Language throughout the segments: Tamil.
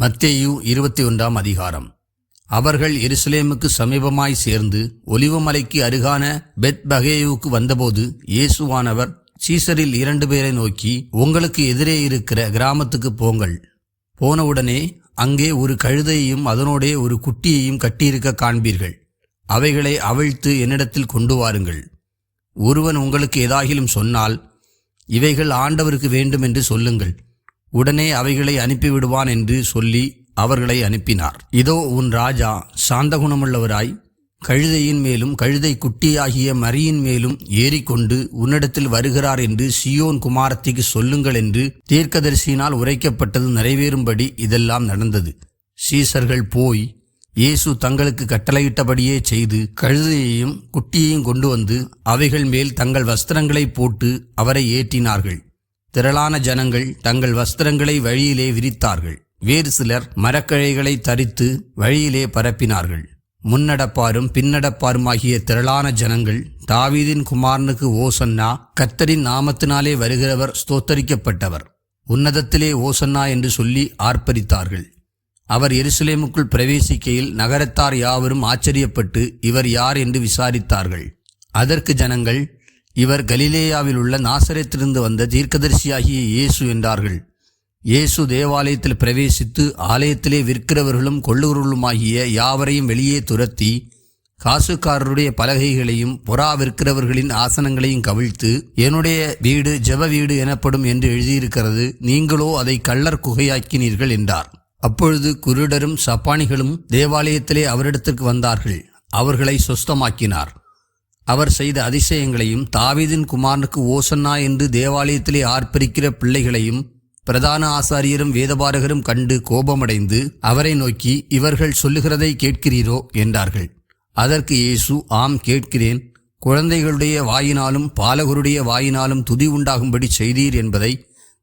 மத்தேயு 21 அதிகாரம். அவர்கள் எருசலேமுக்கு சமீபமாய் சேர்ந்து ஒலிவமலைக்கு அருகான பெத்பகேயுவுக்கு வந்தபோது இயேசுவானவர் சீசரில் 2 பேரை நோக்கி, உங்களுக்கு எதிரே இருக்கிற கிராமத்துக்கு போங்கள். போனவுடனே அங்கே ஒரு கழுதையையும் அதனோடே ஒரு குட்டியையும் கட்டியிருக்க காண்பீர்கள். அவைகளை அவிழ்த்து என்னிடத்தில் கொண்டு வாருங்கள். ஒருவன் உங்களுக்கு ஏதாகிலும் சொன்னால், இவைகள் ஆண்டவருக்கு வேண்டும் என்று சொல்லுங்கள். உடனே அவைகளை அனுப்பிவிடுவான் என்று சொல்லி அவர்களை அனுப்பினார். இதோ உன் ராஜா சாந்த குணமுள்ளவராய் கழுதையின் மேலும் கழுதை குட்டியாகிய மரியின் மேலும் ஏறிக்கொண்டு உன்னிடத்தில் வருகிறார் என்று சீயோன் குமாரத்திக்கு சொல்லுங்கள் என்று தீர்க்கதரிசியினால் உரைக்கப்பட்டது நிறைவேறும்படி இதெல்லாம் நடந்தது. சீசர்கள் போய் இயேசு தங்களுக்கு கட்டளையிட்டபடியே செய்து கழுதையையும் குட்டியையும் கொண்டு வந்து அவைகள் மேல் தங்கள் வஸ்திரங்களை போட்டு அவரை ஏற்றினார்கள். திரளான ஜனங்கள் தங்கள் வஸ்திரங்களை வழியிலே விரித்தார்கள். வேறு சிலர் மரக்கழைகளை தரித்து வழியிலே பரப்பினார்கள். முன்னடப்பாரும் பின்னடப்பாருமாகிய திரளான ஜனங்கள், தாவீதின் குமாரனுக்கு ஓசன்னா, கர்த்தரின் நாமத்தினாலே வருகிறவர் ஸ்தோத்தரிக்கப்பட்டவர், உன்னதத்திலே ஓசன்னா என்று சொல்லி ஆர்ப்பரித்தார்கள். அவர் எருசலேமுக்குள் பிரவேசிக்கையில் நகரத்தார் யாவரும் ஆச்சரியப்பட்டு இவர் யார் என்று விசாரித்தார்கள். அதற்கு ஜனங்கள், இவர் கலிலேயாவில் உள்ள நாசரேத்திலிருந்து வந்த தீர்க்கதரிசியாகிய இயேசு என்றார்கள். இயேசு தேவாலயத்தில் பிரவேசித்து ஆலயத்திலே விற்கிறவர்களும் கொள்ளுகிறவர்களுமாகிய யாவரையும் வெளியே துரத்தி காசுக்காரருடைய பலகைகளையும் புறா விற்கிறவர்களின் ஆசனங்களையும் கவிழ்த்து, என்னுடைய வீடு ஜெப வீடு எனப்படும் என்று எழுதியிருக்கிறது, நீங்களோ அதை கள்ளர் குகையாக்கினீர்கள் என்றார். அப்பொழுது குருடரும் சப்பானிகளும் தேவாலயத்திலே அவரிடத்திற்கு வந்தார்கள். அவர்களை சொஸ்தமாக்கினார். அவர் செய்த அதிசயங்களையும் தாவீதின் குமாரனுக்கு ஓசன்னா என்று தேவாலயத்திலே ஆர்ப்பரிக்கிற பிள்ளைகளையும் பிரதான ஆசாரியரும் வேதபாரகரும் கண்டு கோபமடைந்து அவரை நோக்கி, இவர்கள் சொல்லுகிறதை கேட்கிறீரோ என்றார்கள். அதற்கு இயேசு, ஆம் கேட்கிறேன். குழந்தைகளுடைய வாயினாலும் பாலகருடைய வாயினாலும் துதி உண்டாகும்படி செய்தீர் என்பதை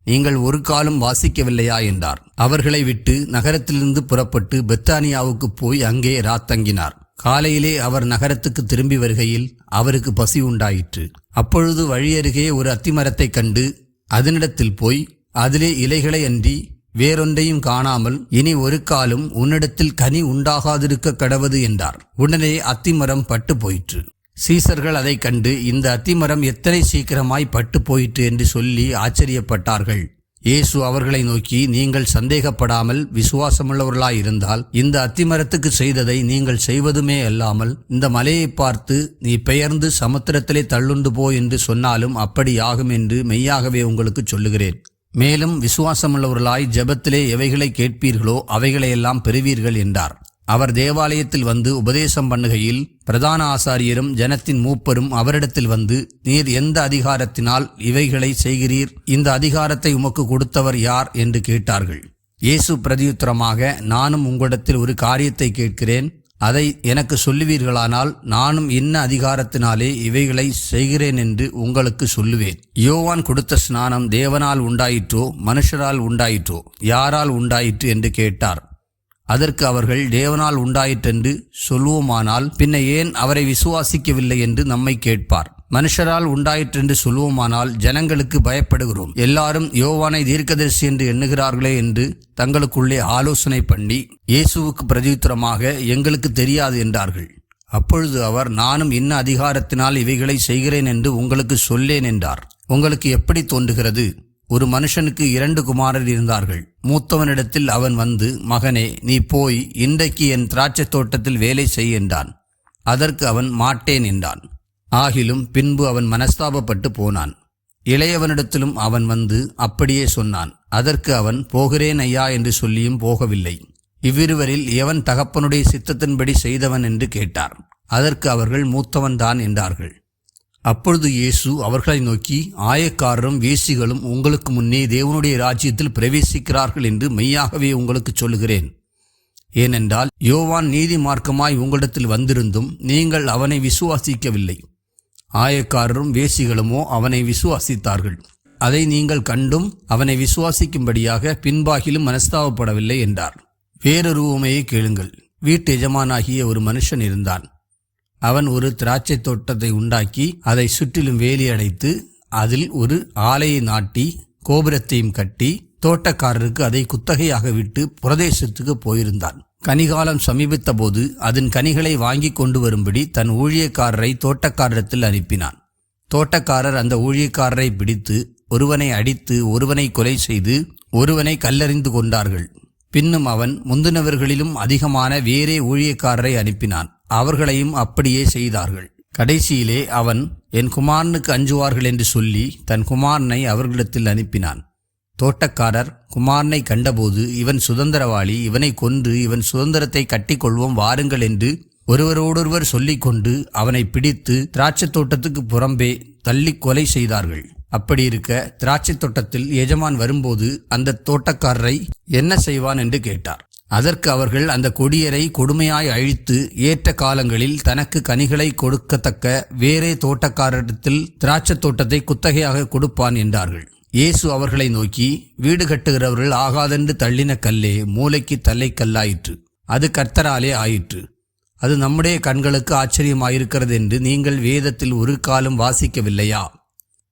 நீங்கள் ஒரு காலம் வாசிக்கவில்லையா என்றார். அவர்களை விட்டு நகரத்திலிருந்து புறப்பட்டு பெத்தானியாவுக்கு போய் அங்கே ராத்தங்கினார். காலையிலே அவர் நகரத்துக்கு திரும்பி வருகையில் அவருக்கு பசி உண்டாயிற்று. அப்பொழுது வழியருகே ஒரு அத்திமரத்தை கண்டு அதனிடத்தில் போய், அதிலே இலைகளை அன்றி வேறொன்றையும் காணாமல், இனி ஒரு காலம் உன்னிடத்தில் கனி உண்டாகாதிருக்க கடவது என்றார். உடனே அத்திமரம் பட்டு போயிற்று. சீசர்கள் அதை கண்டு, இந்த அத்திமரம் எத்தனை சீக்கிரமாய் பட்டு போயிற்று என்று சொல்லி ஆச்சரியப்பட்டார்கள். இயேசு அவர்களை நோக்கி, நீங்கள் சந்தேகப்படாமல் விசுவாசமுள்ளவர்களாயிருந்தால் இந்த அத்திமரத்துக்கு செய்ததை நீங்கள் செய்வதுமே அல்லாமல், இந்த மலையை பார்த்து நீ பெயர்ந்து சமுத்திரத்திலே தள்ளுண்டு போ என்று சொன்னாலும் அப்படி ஆகும் என்று மெய்யாகவே உங்களுக்கு சொல்லுகிறேன். மேலும் விசுவாசமுள்ளவர்களாய் ஜெபத்திலே எவைகளை கேட்பீர்களோ அவைகளையெல்லாம் பெறுவீர்கள் என்றார். அவர் தேவாலயத்தில் வந்து உபதேசம் பண்ணுகையில் பிரதான ஆசாரியரும் ஜனத்தின் மூப்பரும் அவரிடத்தில் வந்து, நீர் எந்த அதிகாரத்தினால் இவைகளை செய்கிறீர்? இந்த அதிகாரத்தை உமக்கு கொடுத்தவர் யார் என்று கேட்டார்கள். இயேசு பிரதியுத்தரமாக, நானும் உங்களிடத்தில் ஒரு காரியத்தை கேட்கிறேன். அதை எனக்கு சொல்லுவீர்களானால் நானும் இன்ன அதிகாரத்தினாலே இவைகளை செய்கிறேன் என்று உங்களுக்கு சொல்லுவேன். யோவான் கொடுத்த ஸ்நானம் தேவனால் உண்டாயிற்றோ மனுஷரால் உண்டாயிற்றோ? யாரால் உண்டாயிற்று என்று கேட்டார். அதற்கு அவர்கள், தேவனால் உண்டாயிற்றென்று சொல்லுவோமானால் பின்ன ஏன் அவரை விசுவாசிக்கவில்லை என்று நம்மை கேட்பார். மனுஷரால் உண்டாயிற்றென்று சொல்லுவோமானால் ஜனங்களுக்கு பயப்படுகிறோம், எல்லாரும் யோவானை தீர்க்கதரிசி என்று எண்ணுகிறார்களே என்று தங்களுக்குள்ளே ஆலோசனை பண்ணி இயேசுவுக்கு பிரதியுத்தரமாக, எங்களுக்கு தெரியாது என்றார்கள். அப்பொழுது அவர், நானும் இன்ன அதிகாரத்தினால் இவைகளை செய்கிறேன் என்று உங்களுக்கு சொல்லேன் என்றார். உங்களுக்கு எப்படி தோன்றுகிறது? ஒரு மனுஷனுக்கு 2 குமாரர் இருந்தார்கள். மூத்தவனிடத்தில் அவன் வந்து, மகனே, நீ போய் இன்றைக்கு என் திராட்சை தோட்டத்தில் வேலை செய் என்றான். அதற்கு அவன் மாட்டேன் என்றான். ஆகிலும் பின்பு அவன் மனஸ்தாபப்பட்டு போனான். இளையவனிடத்திலும் அவன் வந்து அப்படியே சொன்னான். அதற்கு அவன், போகிறேன் ஐயா என்று சொல்லியும் போகவில்லை. இவ்விருவரில் எவன் தகப்பனுடைய சித்தத்தின்படி செய்தவன் என்று கேட்டார். அதற்கு அவர்கள், மூத்தவன் தான் என்றார்கள். அப்பொழுது இயேசு அவர்களை நோக்கி, ஆயக்காரரும் வேசிகளும் உங்களுக்கு முன்னே தேவனுடைய ராஜ்யத்தில் பிரவேசிக்கிறார்கள் என்று மெய்யாகவே உங்களுக்கு சொல்லுகிறேன். ஏனென்றால் யோவான் நீதி மார்க்கமாய் உங்களிடத்தில் வந்திருந்தும் நீங்கள் அவனை விசுவாசிக்கவில்லை. ஆயக்காரரும் வேசிகளுமோ அவனை விசுவாசித்தார்கள். அதை நீங்கள் கண்டும் அவனை விசுவாசிக்கும்படியாக பின்பாகிலும் மனஸ்தாபப்படவில்லை என்றார். வேறொரு உவமையை கேளுங்கள். வீட்டு எஜமானாகிய ஒரு மனுஷன் இருந்தான். அவன் ஒரு திராட்சை தோட்டத்தை உண்டாக்கி அதை சுற்றிலும் வேலி அடைத்து அதில் ஒரு ஆலையை நாட்டி கோபுரத்தையும் கட்டி தோட்டக்காரருக்கு அதை குத்தகையாக விட்டு பிரதேசத்துக்கு போயிருந்தான். கனிகாலம் சமீபித்த போது அதன் கனிகளை வாங்கி கொண்டு வரும்படி தன் ஊழியக்காரரை தோட்டக்காரரிடத்தில் அனுப்பினான். தோட்டக்காரர் அந்த ஊழியக்காரரை பிடித்து ஒருவனை அடித்து ஒருவனை கொலை செய்து ஒருவனை கல்லெறிந்து கொண்டார்கள். பின்னும் அவன் முந்தினவர்களிலும் அதிகமான வேறே ஊழியக்காரரை அனுப்பினான். அவர்களையும் அப்படியே செய்தார்கள். கடைசியிலே அவன் என் குமாரனுக்கு அஞ்சுவார்கள் என்று சொல்லி தன் குமாரனை அவர்களிடத்தில் அனுப்பினான். தோட்டக்காரர் குமாரனை கண்டபோது, இவன் சுதந்திரவாளி, இவனை கொன்று இவன் சுதந்திரத்தை கட்டிக்கொள்வோம் வாருங்கள் என்று ஒருவரோடொருவர் சொல்லிக்கொண்டு அவனை பிடித்து திராட்சைத் தோட்டத்துக்கு புறம்பே தள்ளி கொலை செய்தார்கள். அப்படி இருக்க திராட்சைத் தோட்டத்தில் எஜமான் வரும்போது அந்த தோட்டக்காரரை என்ன செய்வான் என்று கேட்டார். அதற்கு அவர்கள், அந்த கொடியரை கொடுமையாய் அழித்து ஏற்ற காலங்களில் தனக்கு கனிகளை கொடுக்கத்தக்க வேறே தோட்டக்காரரிடத்தில் திராட்சைத் தோட்டத்தை குத்தகையாக கொடுப்பான் என்றார்கள். இயேசு அவர்களை நோக்கி, வீடு கட்டுகிறவர்கள் ஆகாதென்று தள்ளின கல்லே மூலைக்கு தள்ளைக்கல்லாயிற்று. அது கர்த்தராலே ஆயிற்று. அது நம்முடைய கண்களுக்கு ஆச்சரியமாயிருக்கிறது என்று நீங்கள் வேதத்தில் ஒரு காலம் வாசிக்கவில்லையா?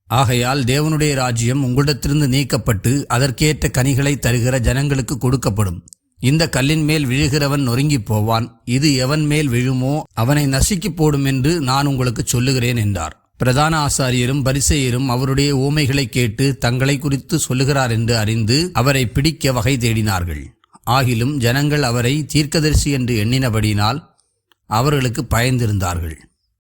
ஆகையால் தேவனுடைய ராஜ்யம் உங்களிடத்திலிருந்து நீக்கப்பட்டு அதற்கேற்ற கனிகளை தருகிற ஜனங்களுக்கு கொடுக்கப்படும். இந்த கல்லின் மேல் விழுகிறவன் நொறுங்கி போவான். இது எவன் மேல் விழுமோ அவனை நசுக்கி போடும் என்று நான் உங்களுக்கு சொல்லுகிறேன் என்றார். பிரதான ஆசாரியரும் பரிசேயரும் அவருடைய உவமைகளை கேட்டு தங்களை குறித்து சொல்லுகிறார் என்று அறிந்து அவரை பிடிக்க வகை தேடினார்கள். ஆகிலும் ஜனங்கள் அவரை தீர்க்கதரிசி என்று எண்ணினபடியினால் அவர்களுக்கு பயந்திருந்தார்கள்.